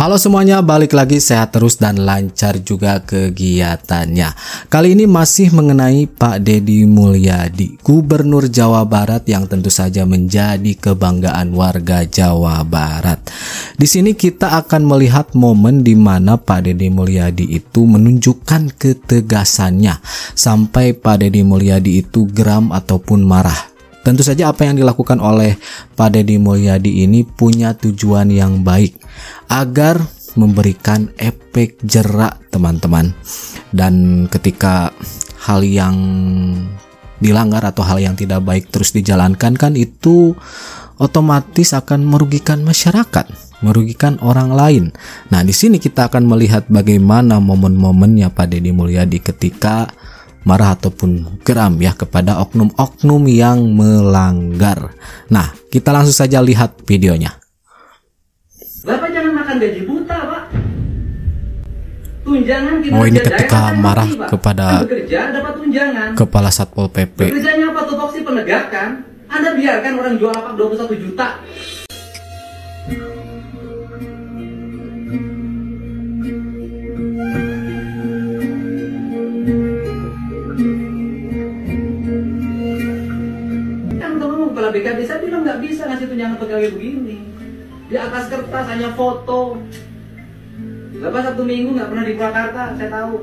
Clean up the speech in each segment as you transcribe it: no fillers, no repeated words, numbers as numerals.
Halo semuanya, balik lagi sehat terus dan lancar juga kegiatannya. Kali ini masih mengenai Pak Deddy Mulyadi, Gubernur Jawa Barat yang tentu saja menjadi kebanggaan warga Jawa Barat. Di sini kita akan melihat momen di mana Pak Deddy Mulyadi itu menunjukkan ketegasannya sampai Pak Deddy Mulyadi itu geram ataupun marah. Tentu saja apa yang dilakukan oleh Pak Deddy Mulyadi ini punya tujuan yang baik agar memberikan efek jerak, teman-teman. Dan ketika hal yang dilanggar atau hal yang tidak baik terus dijalankan, kan itu otomatis akan merugikan masyarakat, merugikan orang lain. Nah, di sini kita akan melihat bagaimana momen-momennya Pak Deddy Mulyadi ketika marah ataupun geram ya kepada oknum-oknum yang melanggar. Nah, kita langsung saja lihat videonya. Bapak jangan makan gaji buta, Pak. Tunjangan Oh, ini ketika marah kepada bekerja dapat tunjangan. Kepala Satpol PP. Bekerjanya apa, tupoksi penegakan? Anda biarkan orang jual lapak 21 juta. Kepala BKD saya bilang nggak bisa ngasih tunjangan pegawai begini. Di atas kertas hanya foto. Bapak Sabtu Minggu nggak pernah di Purwakarta, saya tahu.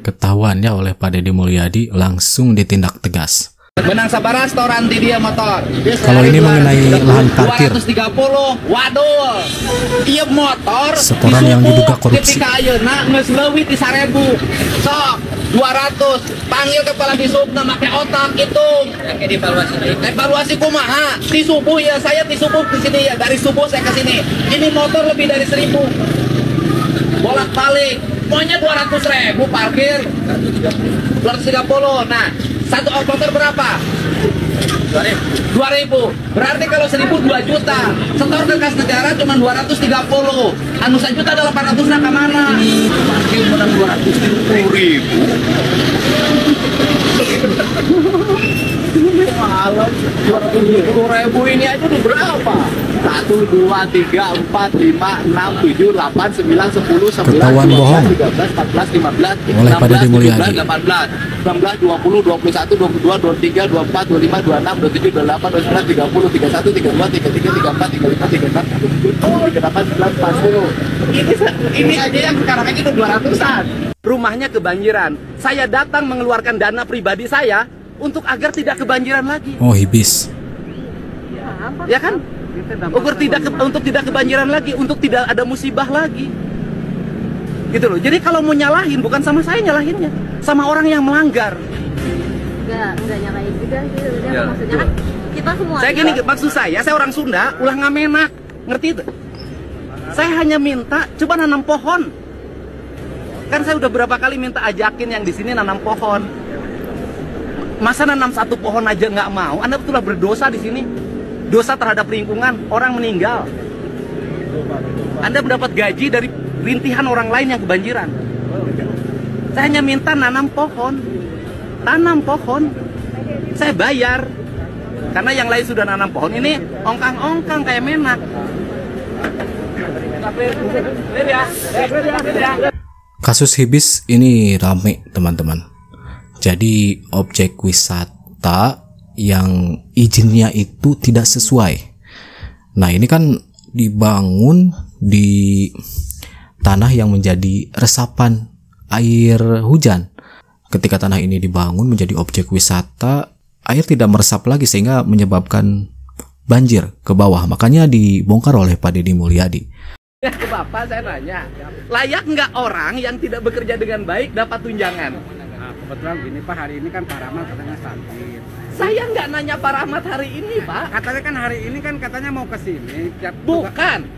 Ketahuan ya oleh Pak Deddy Mulyadi, langsung ditindak tegas. Benang sabar restoran di dia motor. Kalau ini mengenai lahan parkir, 230, waduh. Iya motor. setoran yang diduga korupsi. Ketika ayeuna geus leuwih di 1000. Sok 200. Panggil kepala disubna make otak hitung. Evaluasi kumaha? Di subuh ya, saya di subuh di sini ya. Dari subuh saya ke sini. Ini motor lebih dari 1000. Bolak-balik. Pokoknya 200.000 parkir. 230. Nah, satu motor berapa? 2.000. Berarti kalau 1.000 2 juta. Setor ke kas negara cuma 230. Anu 1 juta ada 800 nak ke mana? Parkir menang 270.000. Malam 270.000 ini aja udah berapa? 1, 2, 3, 4, 5, 6, 7, 8, 9, 10, 11, Ketahuan 12, bohong 13, 14, 15, oleh Pak Deddy 16, Mulyadi. 17, 18, 19, 20, 21, 22, 23, 24, 25, 26, 27, 28, 29, 30, 31, 32, 33, 34, 35, 36, 37, 38, 39, 40. Ini aja yang sekarang aja udah 200-an. Rumahnya kebanjiran. Saya datang mengeluarkan dana pribadi saya untuk agar tidak kebanjiran lagi. Oh, hibis. Ya kan? Untuk tidak kebanjiran lagi, untuk tidak ada musibah lagi. Gitu loh. Jadi kalau mau nyalahin bukan sama saya nyalahinnya, sama orang yang melanggar. Enggak nyalahin juga gitu. Ya, maksudnya kan kita semua. Saya gini, maksud saya orang Sunda ulah ngamenak. Ngerti itu? Saya hanya minta coba nanam pohon. Kan saya udah berapa kali minta ajakin yang di sini nanam pohon. Masa nanam satu pohon aja nggak mau? Anda betullah berdosa di sini. Dosa terhadap lingkungan, orang meninggal. Anda mendapat gaji dari rintihan orang lain yang kebanjiran. Saya hanya minta nanam pohon. Tanam pohon. Saya bayar. Karena yang lain sudah nanam pohon, ini ongkang-ongkang kayak menak. Kasus hibis ini rame, teman-teman. Jadi objek wisata yang izinnya itu tidak sesuai. Nah, ini kan dibangun di tanah yang menjadi resapan air hujan. Ketika tanah ini dibangun menjadi objek wisata, air tidak meresap lagi sehingga menyebabkan banjir ke bawah. Makanya dibongkar oleh Pak Deddy Mulyadi. Ya, ke Bapak saya nanya, layak nggak orang yang tidak bekerja dengan baik dapat tunjangan? Nah, kebetulan gini Pak, hari ini kan Pak Rahmat katanya sakit. Saya nggak nanya Pak Rahmat hari ini, Pak. Katanya kan hari ini kan katanya mau ke sini. Bukan.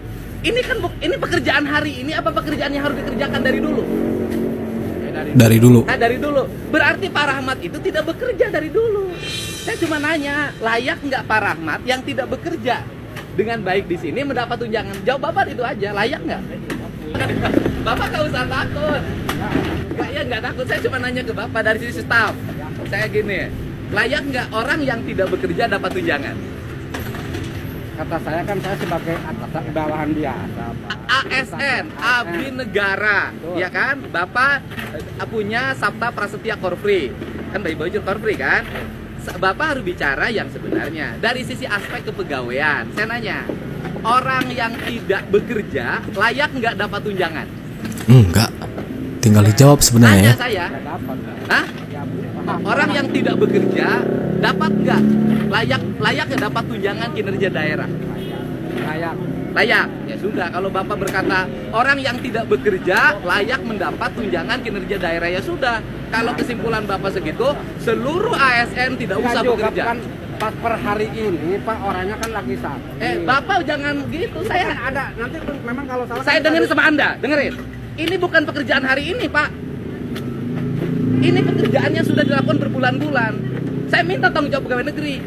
Ini kan ini pekerjaan hari ini apa pekerjaan yang harus dikerjakan dari dulu? Dari dulu. Nah, dari dulu. Berarti Pak Rahmat itu tidak bekerja dari dulu. Saya cuma nanya, layak nggak Pak Rahmat yang tidak bekerja dengan baik di sini mendapat tunjangan? Jawab Bapak itu aja, layak nggak? Bapak nggak usah takut. Nggak takut. Saya cuma nanya ke Bapak dari sisi staff. Saya gini, layak nggak orang yang tidak bekerja dapat tunjangan? kata saya kan saya sebagai atas bawahan biasa, Pak. ASN, Abdi Negara, ya kan? Bapak punya Sabta Prasetya Korfri, kan Bayi Bajur Korfri kan? Bapak harus bicara yang sebenarnya dari sisi aspek kepegawaian. Saya nanya, orang yang tidak bekerja layak nggak dapat tunjangan? Enggak. Tinggal dijawab sebenarnya ya. Tanya saya, Nggak dapat. hah? Orang yang tidak bekerja dapat nggak layak nggak dapat tunjangan kinerja daerah? Layak. Layak. Ya sudah, kalau Bapak berkata orang yang tidak bekerja layak mendapat tunjangan kinerja daerah, ya sudah. Kalau kesimpulan Bapak segitu, seluruh ASN tidak usah Nggak juga, bekerja. kan pas per hari ini Pak orangnya kan lagi sakit. Bapak jangan gitu. Kan Saya ada nanti memang kalau salah. saya kan dengerin ada- sama Anda, dengerin. Ini bukan pekerjaan hari ini, Pak. Ini pekerjaannya sudah dilakukan berbulan-bulan. Saya minta tanggung jawab pegawai negeri.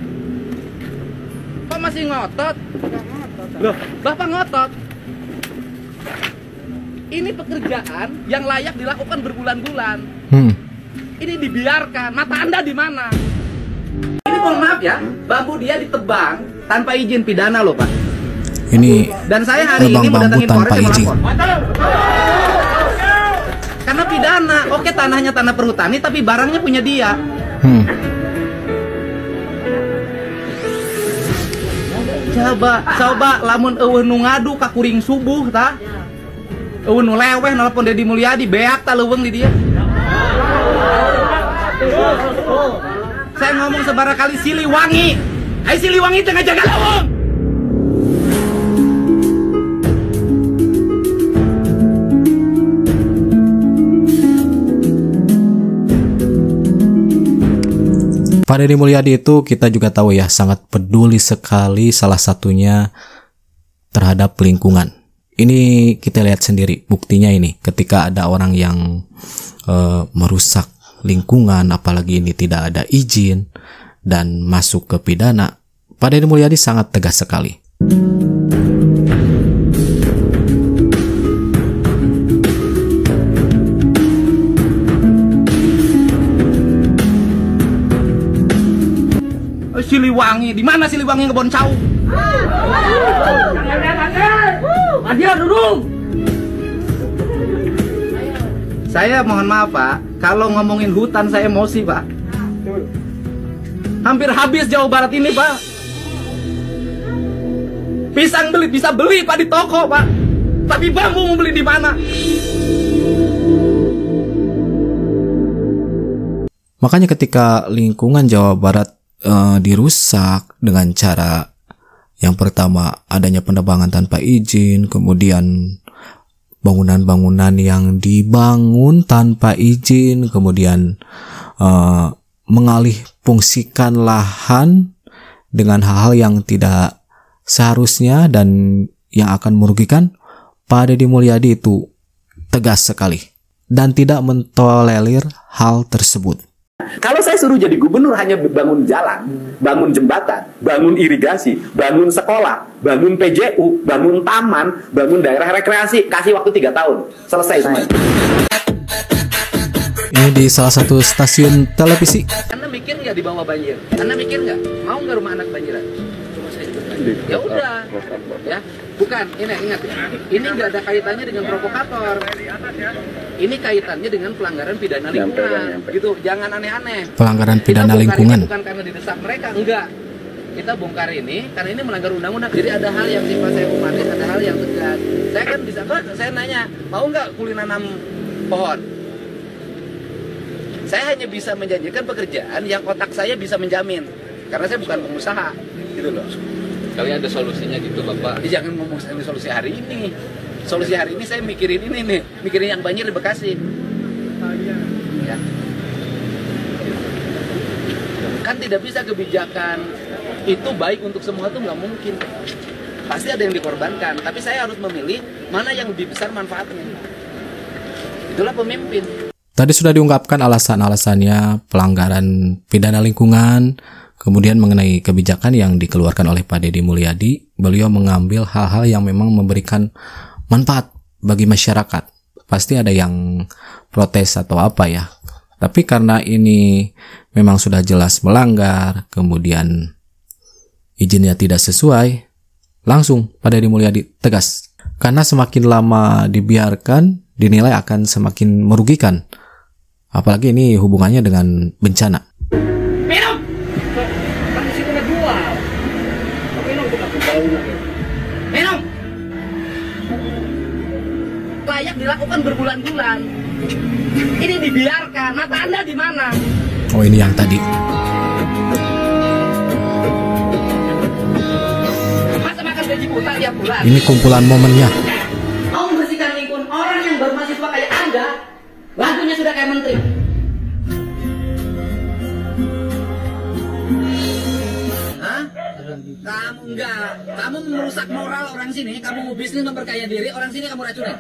Kok masih ngotot? Nggak ngotot. Loh, Bapak ngotot. Ini pekerjaan yang layak dilakukan berbulan-bulan. Ini dibiarkan. Mata Anda di mana? Ini mohon maaf ya, bambu dia ditebang tanpa izin, pidana loh, Pak. Ini Dan saya hari nebang ini bambu mendatangin tanpa Polres, saya izin. melapor. Karena pidana. Oke, tanahnya tanah perhutani tapi barangnya punya dia. Coba lamun eueuh nu ngadu ka kuring subuh tah. Eueuh nu leweh nelpon Deddy Mulyadi beak tah leuweung di dia. Saya ngomong sebarang kali Siliwangi. Ai Siliwangi tengah jaga leuweung. Pak Deddy Mulyadi itu kita juga tahu ya sangat peduli sekali, salah satunya terhadap lingkungan. Ini kita lihat sendiri buktinya ini ketika ada orang yang merusak lingkungan, apalagi ini tidak ada izin dan masuk ke pidana. Pak Deddy Mulyadi sangat tegas sekali. Siliwangi, di mana Siliwangi ngebon cau? Adia duduk. Saya mohon maaf Pak, kalau ngomongin hutan saya emosi Pak. Hampir habis Jawa Barat ini Pak. Pisang bisa beli Pak di toko Pak. Tapi bambu mau beli di mana? Makanya ketika lingkungan Jawa Barat dirusak dengan cara yang pertama adanya penebangan tanpa izin, kemudian bangunan-bangunan yang dibangun tanpa izin, kemudian mengalih fungsikan lahan dengan hal-hal yang tidak seharusnya dan yang akan merugikan, Pak Deddy Mulyadi itu tegas sekali dan tidak mentolerir hal tersebut. Kalau saya suruh jadi gubernur hanya bangun jalan, bangun jembatan, bangun irigasi, bangun sekolah, bangun PJU, bangun taman, bangun daerah rekreasi, kasih waktu 3 tahun, selesai semua. Ini di salah satu stasiun televisi. Anda mikir nggak di bawah banjir? Anda mikir nggak? Mau nggak rumah anak banjiran? Ya udah, ya. Bukan, ini ingat ya. Ini nggak ada kaitannya dengan provokator. Ini kaitannya dengan pelanggaran pidana lingkungan, gitu. Jangan aneh-aneh. Pelanggaran Kita pidana bongkar lingkungan. ini bukan karena didesak mereka, enggak. Kita bongkar ini karena ini melanggar undang-undang. Jadi ada hal yang sifat saya humanis, ada hal yang tegas. Saya kan bisa, saya nanya, mau nggak kuli nanam pohon? Saya hanya bisa menjanjikan pekerjaan yang otak saya bisa menjamin, karena saya bukan pengusaha, gitu loh. Kali ada solusinya gitu Bapak. Jangan ngomong solusi hari ini. Solusi hari ini saya mikirin ini nih, mikirin yang banjir di Bekasi. Ya. Kan tidak bisa kebijakan itu baik untuk semua tuh nggak mungkin. Pasti ada yang dikorbankan, tapi saya harus memilih mana yang lebih besar manfaatnya. Itulah pemimpin. Tadi sudah diungkapkan alasan-alasannya pelanggaran pidana lingkungan, kemudian mengenai kebijakan yang dikeluarkan oleh Pak Deddy Mulyadi. Beliau mengambil hal-hal yang memang memberikan manfaat bagi masyarakat. Pasti ada yang protes atau apa ya. Tapi karena ini memang sudah jelas melanggar, kemudian izinnya tidak sesuai, Langsung Pak Deddy Mulyadi tegas. Karena semakin lama dibiarkan, dinilai akan semakin merugikan. Apalagi ini hubungannya dengan bencana. Minum! Kan di situ ngejual. Minum tuh aku bau. Minum! Layak dilakukan berbulan-bulan. Ini dibiarkan. Mata Anda di mana? Oh, ini yang tadi. Masa makan gaji buta tiap bulan? Ini kumpulan momennya. Mau membersihkan lingkungan orang yang baru mahasiswa kayak Anda, lagunya sudah kayak menteri. Hah? Kamu enggak. Kamu merusak moral orang sini, kamu mau bisnis memperkaya diri, orang sini kamu racunin.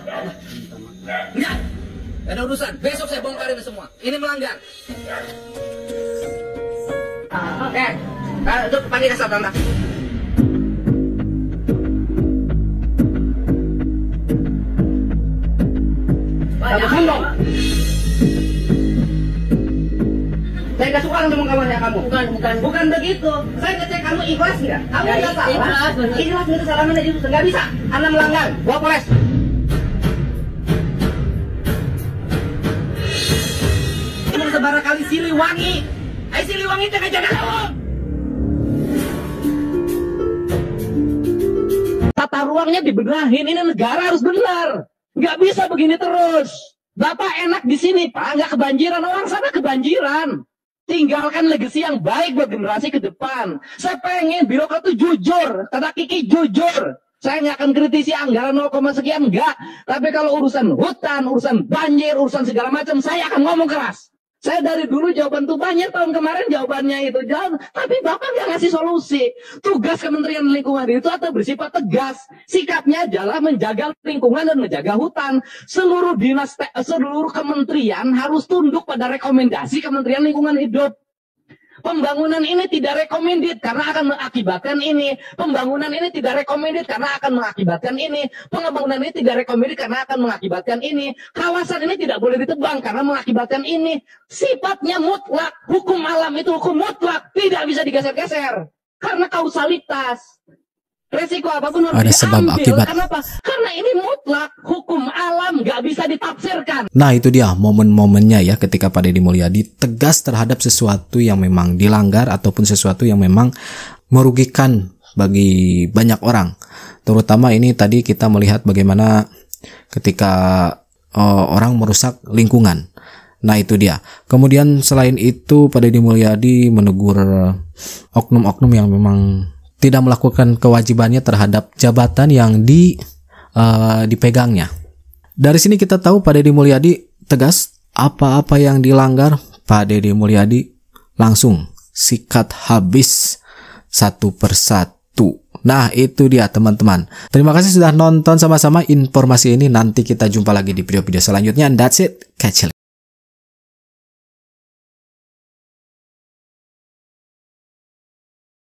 Enggak. Gak ada urusan. Besok saya bongkar ini semua. Ini melanggar. Oke. Itu panggil kasar tanda. Kamu dong. Saya gak suka sama kawannya kamu. Bukan begitu. Saya ngecek kamu ikhlas nggak? Kamu nggak salah. Ikhlas itu salah mana itu nggak bisa. Anda melanggar. Gua poles. Kamu sebarang kali Siliwangi. Siliwangi jaga-jaga kamu. Tata ruangnya dibenahin. Ini negara harus benar. Nggak bisa begini terus. Bapak enak di sini, Pak. Nggak kebanjiran. Orang sana kebanjiran. Tinggalkan legasi yang baik buat generasi ke depan. Saya pengen birokrat itu jujur. Kata Kiki jujur. Saya nggak akan kritisi anggaran 0, sekian, enggak. Tapi kalau urusan hutan, urusan banjir, urusan segala macam, saya akan ngomong keras. Saya dari dulu jawaban tuh banyak, tahun kemarin jawabannya itu jalan, tapi Bapak nggak ngasih solusi. Tugas Kementerian Lingkungan itu atau bersifat tegas. Sikapnya adalah menjaga lingkungan dan menjaga hutan. Seluruh dinas, seluruh kementerian harus tunduk pada rekomendasi Kementerian Lingkungan Hidup. Pembangunan ini tidak recommended karena akan mengakibatkan ini. Pembangunan ini tidak recommended karena akan mengakibatkan ini. Pembangunan ini tidak recommended karena akan mengakibatkan ini. Kawasan ini tidak boleh ditebang karena mengakibatkan ini. Sifatnya mutlak. Hukum alam itu hukum mutlak. Tidak bisa digeser-geser. Karena kausalitas. Resiko apapun harus ada sebab diambil. akibat. Kenapa? Karena ini mutlak. Hukum alam nggak bisa ditafsirkan. Nah, itu dia momen-momennya ya ketika Pak Deddy Mulyadi tegas terhadap sesuatu yang memang dilanggar ataupun sesuatu yang memang merugikan bagi banyak orang. Terutama ini tadi kita melihat bagaimana ketika orang merusak lingkungan. Nah, itu dia. Kemudian selain itu Pak Deddy Mulyadi menegur oknum-oknum yang memang tidak melakukan kewajibannya terhadap jabatan yang dipegangnya. Dari sini kita tahu Pak Deddy Mulyadi tegas, apa-apa yang dilanggar Pak Deddy Mulyadi langsung sikat habis satu persatu. Nah, itu dia teman-teman. Terima kasih sudah nonton sama-sama informasi ini. Nanti kita jumpa lagi di video-video selanjutnya. That's it. Catch you later.